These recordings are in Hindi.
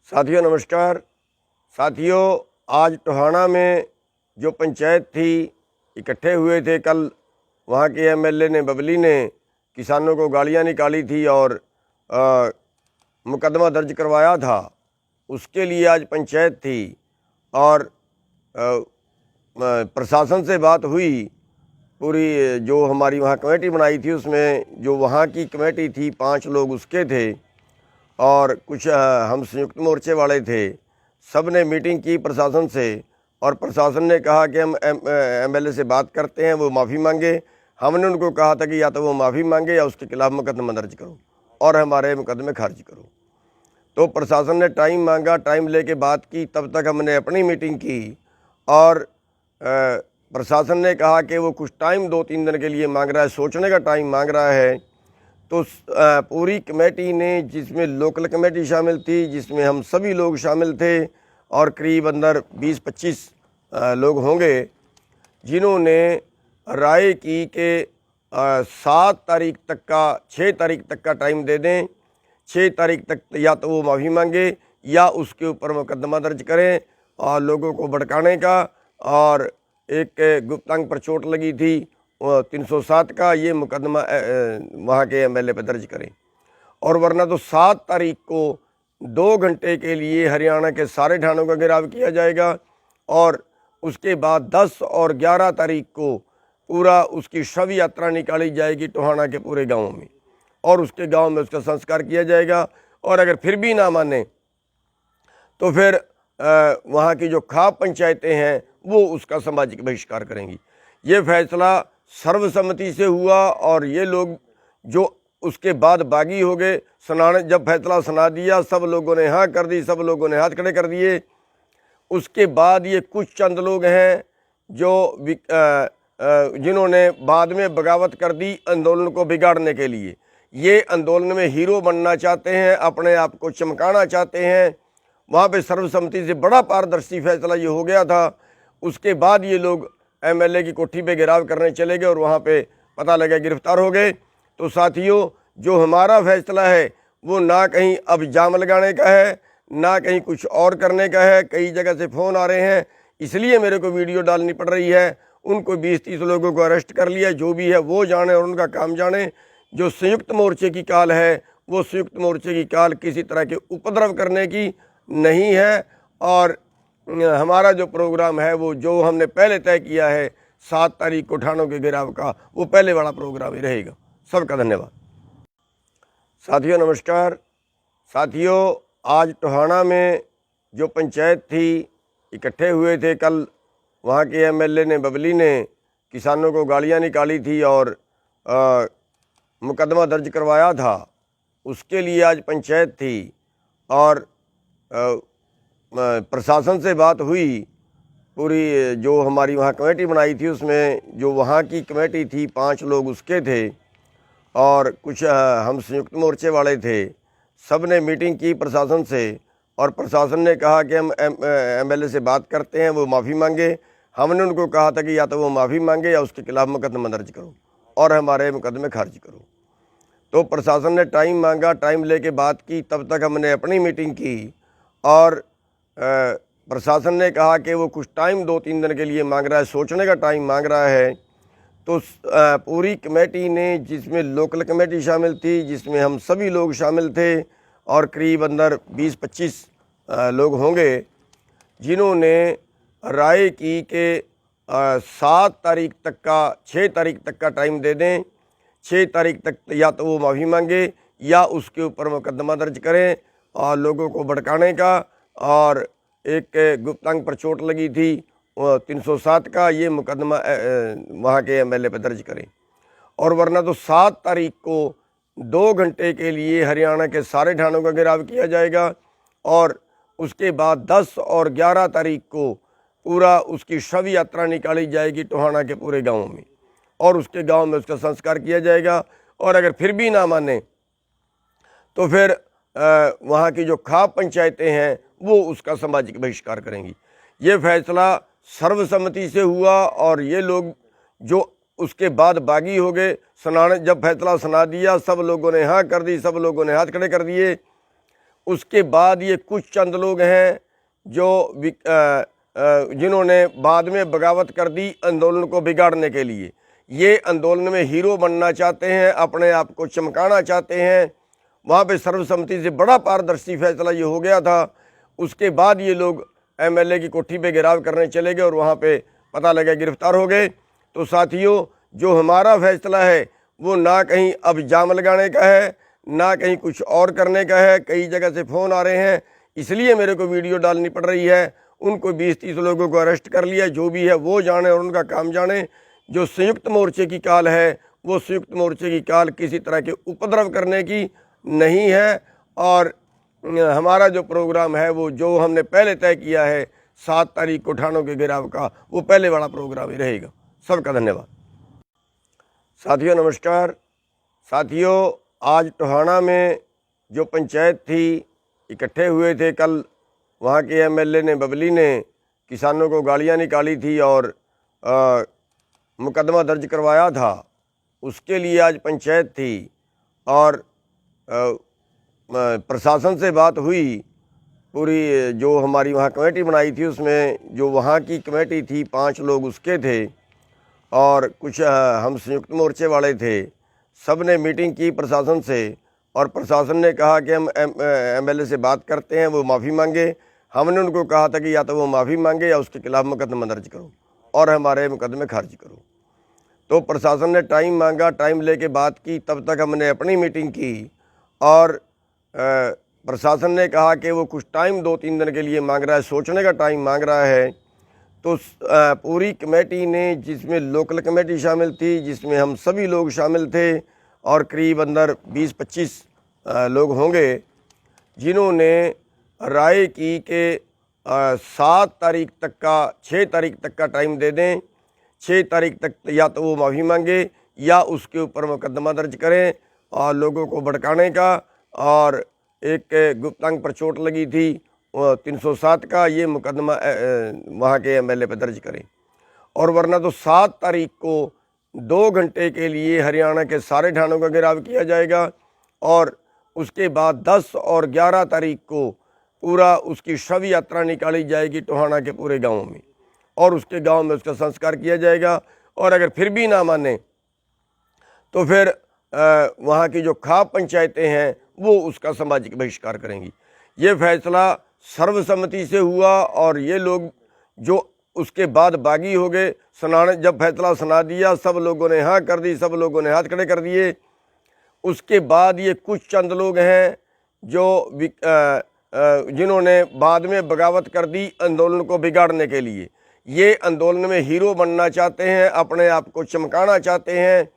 साथियों नमस्कार। साथियों, आज टोहाना में जो पंचायत थी, इकट्ठे हुए थे कल। वहाँ के एमएलए ने, बबली ने, किसानों को गालियाँ निकाली थी और मुकदमा दर्ज करवाया था। उसके लिए आज पंचायत थी और प्रशासन से बात हुई। पूरी जो हमारी वहाँ कमेटी बनाई थी, उसमें जो वहाँ की कमेटी थी 5 लोग उसके थे और कुछ हम संयुक्त मोर्चे वाले थे। सब ने मीटिंग की प्रशासन से और प्रशासन ने कहा कि हम एमएलए से बात करते हैं, वो माफ़ी मांगे। हमने उनको कहा था कि या तो वो माफ़ी मांगे या उसके खिलाफ़ मुकदमा दर्ज करो और हमारे मुकदमे खारिज करो। तो प्रशासन ने टाइम मांगा, टाइम लेके बात की। तब तक हमने अपनी मीटिंग की और प्रशासन ने कहा कि वो कुछ टाइम 2-3 दिन के लिए मांग रहा है, सोचने का टाइम मांग रहा है। तो पूरी कमेटी ने, जिसमें लोकल कमेटी शामिल थी, जिसमें हम सभी लोग शामिल थे और करीब अंदर 20-25 लोग होंगे, जिन्होंने राय की कि 7 तारीख तक का, 6 तारीख तक का टाइम दे दें। 6 तारीख तक या तो वो माफ़ी मांगे या उसके ऊपर मुकदमा दर्ज करें और लोगों को भड़काने का। और एक गुप्तांग पर चोट लगी थी 307 का, ये मुकदमा वहाँ के एमएलए पर दर्ज करें। और वरना तो 7 तारीख को 2 घंटे के लिए हरियाणा के सारे थानों का घेराव किया जाएगा और उसके बाद 10 और 11 तारीख को पूरा उसकी शव यात्रा निकाली जाएगी टोहाना के पूरे गाँव में और उसके गांव में उसका संस्कार किया जाएगा। और अगर फिर भी ना माने तो फिर वहाँ की जो खाप पंचायतें हैं वो उसका सामाजिक बहिष्कार करेंगी। ये फैसला सर्वसम्मति से हुआ और ये लोग जो उसके बाद बागी हो गए, सुनाने जब फैसला सुना दिया, सब लोगों ने हाँ कर दी, सब लोगों ने हाथ खड़े कर दिए। उसके बाद ये कुछ चंद लोग हैं जो जिन्होंने बाद में बगावत कर दी आंदोलन को बिगाड़ने के लिए। ये आंदोलन में हीरो बनना चाहते हैं, अपने आप को चमकाना चाहते हैं। वहाँ पे सर्वसम्मति से बड़ा पारदर्शी फैसला ये हो गया था। उसके बाद ये लोग एमएलए की कोठी पे घेराव करने चले गए और वहाँ पे पता लगा गिरफ्तार हो गए। तो साथियों, जो हमारा फैसला है वो ना कहीं अब जाम लगाने का है, ना कहीं कुछ और करने का है। कई जगह से फ़ोन आ रहे हैं, इसलिए मेरे को वीडियो डालनी पड़ रही है। उनको 20-30 लोगों को अरेस्ट कर लिया, जो भी है वो जाने और उनका काम जाने। जो संयुक्त मोर्चे की काल है वो संयुक्त मोर्चे की काल किसी तरह के उपद्रव करने की नहीं है। और हमारा जो प्रोग्राम है वो जो हमने पहले तय किया है 7 तारीख को थानों के घेराव का, वो पहले वाला प्रोग्राम ही रहेगा। सबका धन्यवाद। साथियों नमस्कार। साथियों, आज टोहाना में जो पंचायत थी, इकट्ठे हुए थे कल। वहाँ के एमएलए ने, बबली ने, किसानों को गालियाँ निकाली थी और मुकदमा दर्ज करवाया था। उसके लिए आज पंचायत थी और प्रशासन से बात हुई। पूरी जो हमारी वहाँ कमेटी बनाई थी, उसमें जो वहाँ की कमेटी थी 5 लोग उसके थे और कुछ हम संयुक्त मोर्चे वाले थे। सब ने मीटिंग की प्रशासन से और प्रशासन ने कहा कि हम एमएलए से बात करते हैं, वो माफ़ी मांगे। हमने उनको कहा था कि या तो वो माफ़ी मांगे या उसके खिलाफ़ मुकदमा दर्ज करो और हमारे मुकदमे खारिज करो। तो प्रशासन ने टाइम मांगा, टाइम लेके बात की। तब तक हमने अपनी मीटिंग की और प्रशासन ने कहा कि वो कुछ टाइम 2-3 दिन के लिए मांग रहा है, सोचने का टाइम मांग रहा है। तो पूरी कमेटी ने, जिसमें लोकल कमेटी शामिल थी, जिसमें हम सभी लोग शामिल थे और करीब अंदर 20-25 लोग होंगे, जिन्होंने राय की कि 7 तारीख तक का, 6 तारीख तक का टाइम दे दें। 6 तारीख तक या तो वो माफ़ी मांगे या उसके ऊपर मुकदमा दर्ज करें और लोगों को भड़काने का। और एक गुप्तांग पर चोट लगी थी 307 का, ये मुकदमा वहाँ के एमएलए पर दर्ज करें। और वरना तो 7 तारीख को 2 घंटे के लिए हरियाणा के सारे थानों का घेराव किया जाएगा और उसके बाद 10 और 11 तारीख को पूरा उसकी शव यात्रा निकाली जाएगी टोहाना के पूरे गाँव में और उसके गांव में उसका संस्कार किया जाएगा। और अगर फिर भी ना माने तो फिर वहाँ की जो खाप पंचायतें हैं वो उसका सामाजिक बहिष्कार करेंगी। ये फैसला सर्वसम्मति से हुआ और ये लोग जो उसके बाद बागी हो गए, सुनाने जब फैसला सुना दिया, सब लोगों ने हाँ कर दी, सब लोगों ने हाथ खड़े कर दिए। उसके बाद ये कुछ चंद लोग हैं जो जिन्होंने बाद में बगावत कर दी आंदोलन को बिगाड़ने के लिए। ये आंदोलन में हीरो बनना चाहते हैं, अपने आप को चमकाना चाहते हैं। वहाँ पे सर्वसम्मति से बड़ा पारदर्शी फैसला ये हो गया था। उसके बाद ये लोग एमएलए की कोठी पे घेराव करने चले गए और वहाँ पे पता लगा गिरफ्तार हो गए। तो साथियों, जो हमारा फैसला है वो ना कहीं अब जाम लगाने का है, ना कहीं कुछ और करने का है। कई जगह से फ़ोन आ रहे हैं, इसलिए मेरे को वीडियो डालनी पड़ रही है। उनको 20-30 लोगों को अरेस्ट कर लिया, जो भी है वो जाने और उनका काम जाने। जो संयुक्त मोर्चे की काल है वो संयुक्त मोर्चे की काल किसी तरह के उपद्रव करने की नहीं है। और हमारा जो प्रोग्राम है वो जो हमने पहले तय किया है 7 तारीख को ठाणों के घेराव का, वो पहले वाला प्रोग्राम ही रहेगा। सबका धन्यवाद। साथियों नमस्कार। साथियों, आज टोहाना में जो पंचायत थी, इकट्ठे हुए थे कल। वहाँ के एमएलए ने, बबली ने किसानों को गालियाँ निकाली थी और मुकदमा दर्ज करवाया था। उसके लिए आज पंचायत थी और प्रशासन से बात हुई। पूरी जो हमारी वहाँ कमेटी बनाई थी उसमें जो वहाँ की कमेटी थी 5 लोग उसके थे और कुछ हम संयुक्त मोर्चे वाले थे। सब ने मीटिंग की प्रशासन से और प्रशासन ने कहा कि हम एमएलए से बात करते हैं, वो माफ़ी मांगे। हमने उनको कहा था कि या तो वो माफ़ी मांगे या उसके खिलाफ मुकदमा दर्ज करो और हमारे मुकदमे खारिज करो। तो प्रशासन ने टाइम मांगा, टाइम लेके बात की। तब तक हमने अपनी मीटिंग की और प्रशासन ने कहा कि वो कुछ टाइम 2-3 दिन के लिए मांग रहा है, सोचने का टाइम मांग रहा है। तो पूरी कमेटी ने, जिसमें लोकल कमेटी शामिल थी, जिसमें हम सभी लोग शामिल थे और करीब अंदर 20-25 लोग होंगे, जिन्होंने राय की कि 7 तारीख तक का, 6 तारीख तक का टाइम दे दें। 6 तारीख तक या तो वो माफ़ी मांगे या उसके ऊपर मुकदमा दर्ज करें और लोगों को भड़काने का। और एक गुप्तांग पर चोट लगी थी 307 का, ये मुकदमा वहाँ के एमएलए पर दर्ज करें। और वरना तो 7 तारीख को 2 घंटे के लिए हरियाणा के सारे ठाणों का घेराव किया जाएगा और उसके बाद 10 और 11 तारीख को पूरा उसकी शव यात्रा निकाली जाएगी टोहाना के पूरे गाँव में और उसके गांव में उसका संस्कार किया जाएगा। और अगर फिर भी ना माने तो फिर वहाँ की जो खाप पंचायतें हैं वो उसका सामाजिक बहिष्कार करेंगी। ये फैसला सर्वसम्मति से हुआ और ये लोग जो उसके बाद बागी हो गए, सुनाने जब फैसला सुना दिया सब लोगों ने हाँ कर दी, सब लोगों ने हाथ खड़े कर दिए। उसके बाद ये कुछ चंद लोग हैं जो जिन्होंने बाद में बगावत कर दी आंदोलन को बिगाड़ने के लिए। ये आंदोलन में हीरो बनना चाहते हैं, अपने आप को चमकाना चाहते हैं।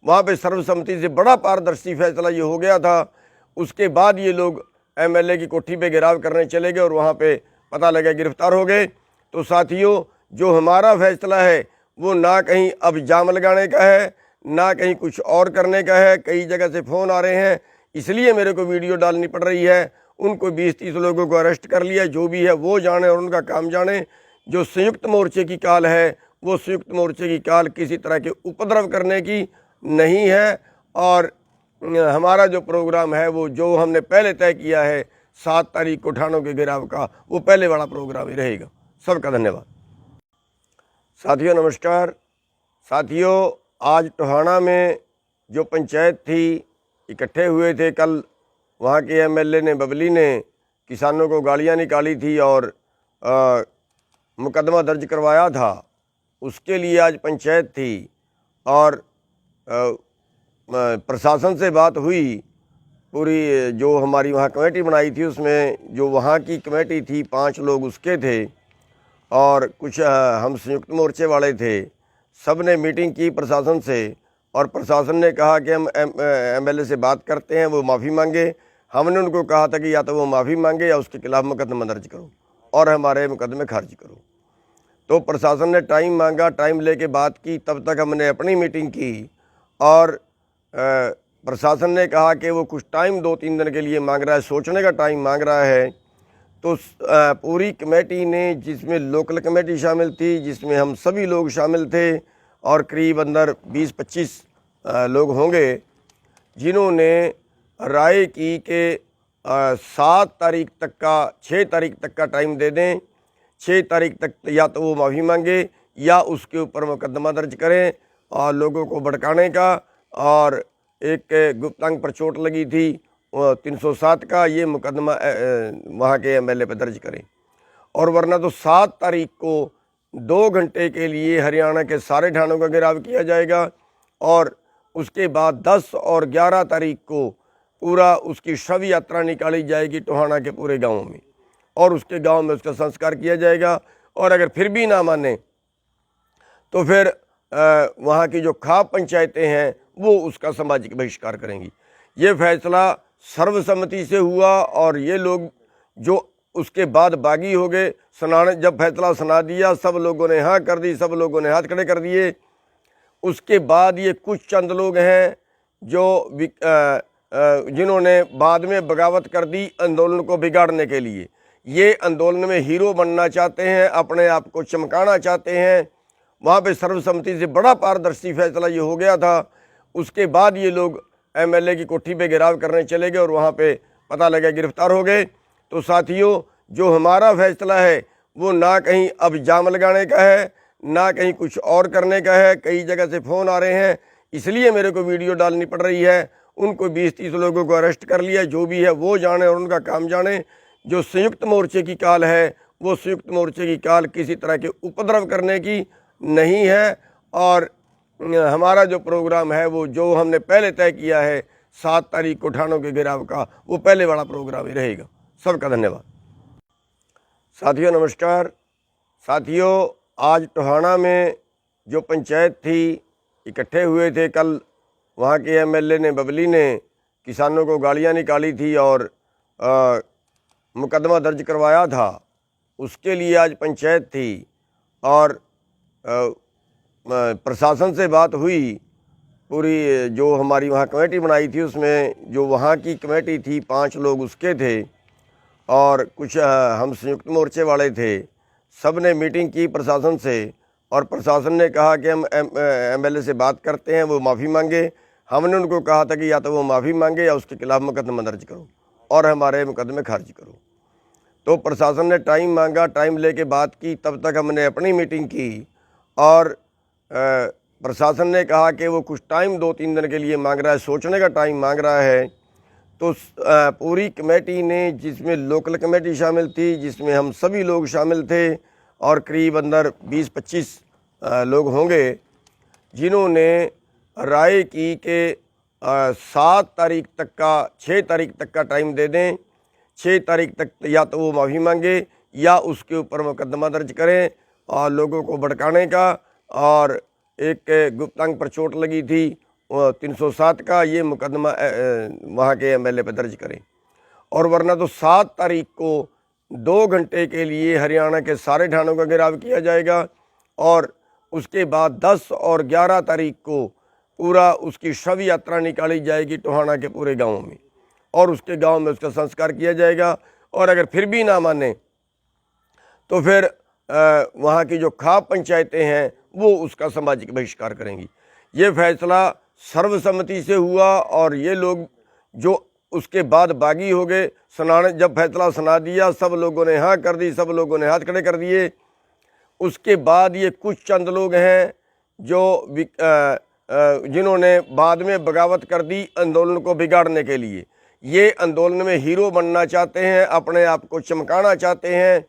वहाँ पे सर्वसम्मति से बड़ा पारदर्शी फैसला ये हो गया था। उसके बाद ये लोग एमएलए की कोठी पे घेराव करने चले गए और वहाँ पे पता लगा गिरफ्तार हो गए। तो साथियों, जो हमारा फैसला है वो ना कहीं अब जाम लगाने का है, ना कहीं कुछ और करने का है। कई जगह से फ़ोन आ रहे हैं, इसलिए मेरे को वीडियो डालनी पड़ रही है। उनको 20-30 लोगों को अरेस्ट कर लिया, जो भी है वो जाने और उनका काम जाने। जो संयुक्त मोर्चे की काल है वो संयुक्त मोर्चे की काल किसी तरह के उपद्रव करने की नहीं है। और हमारा जो प्रोग्राम है वो जो हमने पहले तय किया है 7 तारीख को ठाणों के घेराव का, वो पहले वाला प्रोग्राम ही रहेगा। सबका धन्यवाद। साथियों नमस्कार। साथियों, आज टोहाना में जो पंचायत थी, इकट्ठे हुए थे कल। वहाँ के एमएलए ने, बबली ने किसानों को गालियाँ निकाली थी और मुकदमा दर्ज करवाया था। उसके लिए आज पंचायत थी और प्रशासन से बात हुई। पूरी जो हमारी वहाँ कमेटी बनाई थी उसमें जो वहाँ की कमेटी थी 5 लोग उसके थे और कुछ हम संयुक्त मोर्चे वाले थे। सब ने मीटिंग की प्रशासन से और प्रशासन ने कहा कि हम एमएलए से बात करते हैं, वो माफ़ी मांगे। हमने उनको कहा था कि या तो वो माफ़ी मांगे या उसके खिलाफ मुकदमा दर्ज करो और हमारे मुकदमे खारिज करो। तो प्रशासन ने टाइम मांगा, टाइम लेके बात की। तब तक हमने अपनी मीटिंग की और प्रशासन ने कहा कि वो कुछ टाइम 2-3 दिन के लिए मांग रहा है, सोचने का टाइम मांग रहा है। तो पूरी कमेटी ने, जिसमें लोकल कमेटी शामिल थी, जिसमें हम सभी लोग शामिल थे और करीब अंदर 20-25 लोग होंगे, जिन्होंने राय की कि 7 तारीख तक का 6 तारीख तक का टाइम दे दें। 6 तारीख तक या तो वो माफ़ी मांगे या उसके ऊपर मुकदमा दर्ज करें और लोगों को भड़काने का, और एक गुप्तांग पर चोट लगी थी 307 का, ये मुकदमा वहाँ के एमएलए पर दर्ज करें। और वरना तो 7 तारीख को 2 घंटे के लिए हरियाणा के सारे थानों का घेराव किया जाएगा और उसके बाद 10 और 11 तारीख को पूरा उसकी शव यात्रा निकाली जाएगी टोहाना के पूरे गाँव में, और उसके गांव में उसका संस्कार किया जाएगा। और अगर फिर भी ना माने तो फिर वहाँ की जो खाप पंचायतें हैं वो उसका सामाजिक बहिष्कार करेंगी। ये फैसला सर्वसम्मति से हुआ और ये लोग जो उसके बाद बागी हो गए, सुनाने जब फैसला सुना दिया सब लोगों ने हाँ कर दी, सब लोगों ने हाथ खड़े कर दिए। उसके बाद ये कुछ चंद लोग हैं जो जिन्होंने बाद में बगावत कर दी आंदोलन को बिगाड़ने के लिए। ये आंदोलन में हीरो बनना चाहते हैं, अपने आप को चमकाना चाहते हैं। वहाँ पे सर्वसम्मति से बड़ा पारदर्शी फैसला ये हो गया था। उसके बाद ये लोग एमएलए की कोठी पे घेराव करने चले गए और वहाँ पे पता लगा गिरफ्तार हो गए। तो साथियों, जो हमारा फैसला है वो ना कहीं अब जाम लगाने का है, ना कहीं कुछ और करने का है। कई जगह से फ़ोन आ रहे हैं, इसलिए मेरे को वीडियो डालनी पड़ रही है। उनको 20-30 लोगों को अरेस्ट कर लिया, जो भी है वो जाने और उनका काम जाने। जो संयुक्त मोर्चे की काल है वो संयुक्त मोर्चे की काल किसी तरह के उपद्रव करने की नहीं है। और हमारा जो प्रोग्राम है वो जो हमने पहले तय किया है 7 तारीख को थानों के घेराव का, वो पहले वाला प्रोग्राम ही रहेगा। सबका धन्यवाद। साथियों नमस्कार। साथियों, आज टोहाना में जो पंचायत थी, इकट्ठे हुए थे कल, वहाँ के एमएलए ने, बबली ने किसानों को गालियाँ निकाली थी और मुकदमा दर्ज करवाया था। उसके लिए आज पंचायत थी और प्रशासन से बात हुई। पूरी जो हमारी वहाँ कमेटी बनाई थी उसमें जो वहाँ की कमेटी थी 5 लोग उसके थे और कुछ हम संयुक्त मोर्चे वाले थे। सब ने मीटिंग की प्रशासन से और प्रशासन ने कहा कि हम एमएलए से बात करते हैं, वो माफ़ी मांगे। हमने उनको कहा था कि या तो वो माफ़ी मांगे या उसके खिलाफ़ मुकदमा दर्ज करो और हमारे मुकदमे खारिज करो। तो प्रशासन ने टाइम मांगा, टाइम लेके बात की। तब तक हमने अपनी मीटिंग की और प्रशासन ने कहा कि वो कुछ टाइम 2-3 दिन के लिए मांग रहा है, सोचने का टाइम मांग रहा है। तो पूरी कमेटी ने, जिसमें लोकल कमेटी शामिल थी, जिसमें हम सभी लोग शामिल थे और करीब अंदर 20-25 लोग होंगे, जिन्होंने राय की कि 7 तारीख तक का 6 तारीख तक का टाइम दे दें। 6 तारीख तक या तो वो माफ़ी मांगे या उसके ऊपर मुकदमा दर्ज करें और लोगों को भड़काने का, और एक गुप्तांग पर चोट लगी थी 307 का, ये मुकदमा वहाँ के एमएलए पर दर्ज करें। और वरना तो 7 तारीख को 2 घंटे के लिए हरियाणा के सारे थानों का घेराव किया जाएगा और उसके बाद 10 और 11 तारीख को पूरा उसकी शव यात्रा निकाली जाएगी टोहाना के पूरे गांव में, और उसके गांव में उसका संस्कार किया जाएगा। और अगर फिर भी ना माने तो फिर वहाँ की जो खाप पंचायतें हैं वो उसका सामाजिक बहिष्कार करेंगी। ये फैसला सर्वसम्मति से हुआ और ये लोग जो उसके बाद बागी हो गए, सुनाने जब फैसला सुना दिया सब लोगों ने हाँ कर दी, सब लोगों ने हाथ खड़े कर दिए। उसके बाद ये कुछ चंद लोग हैं जो जिन्होंने बाद में बगावत कर दी आंदोलन को बिगाड़ने के लिए। ये आंदोलन में हीरो बनना चाहते हैं, अपने आप को चमकाना चाहते हैं।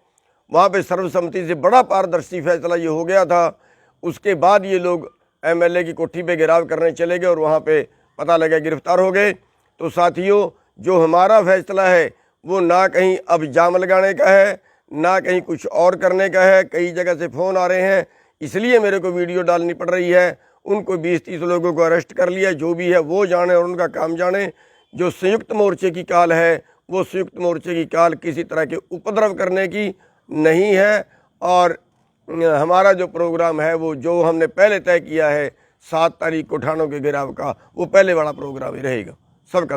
वहाँ पे सर्वसम्मति से बड़ा पारदर्शी फैसला ये हो गया था। उसके बाद ये लोग एमएलए की कोठी पे घेराव करने चले गए और वहाँ पे पता लगा गिरफ्तार हो गए। तो साथियों, जो हमारा फैसला है वो ना कहीं अब जाम लगाने का है, ना कहीं कुछ और करने का है। कई जगह से फ़ोन आ रहे हैं, इसलिए मेरे को वीडियो डालनी पड़ रही है। उनको 20-30 लोगों को अरेस्ट कर लिया, जो भी है वो जाने और उनका काम जाने। जो संयुक्त मोर्चे की काल है वो संयुक्त मोर्चे की काल किसी तरह के उपद्रव करने की नहीं है। और हमारा जो प्रोग्राम है वो जो हमने पहले तय किया है 7 तारीख को थानों के घेराव का, वो पहले वाला प्रोग्राम ही रहेगा। सबका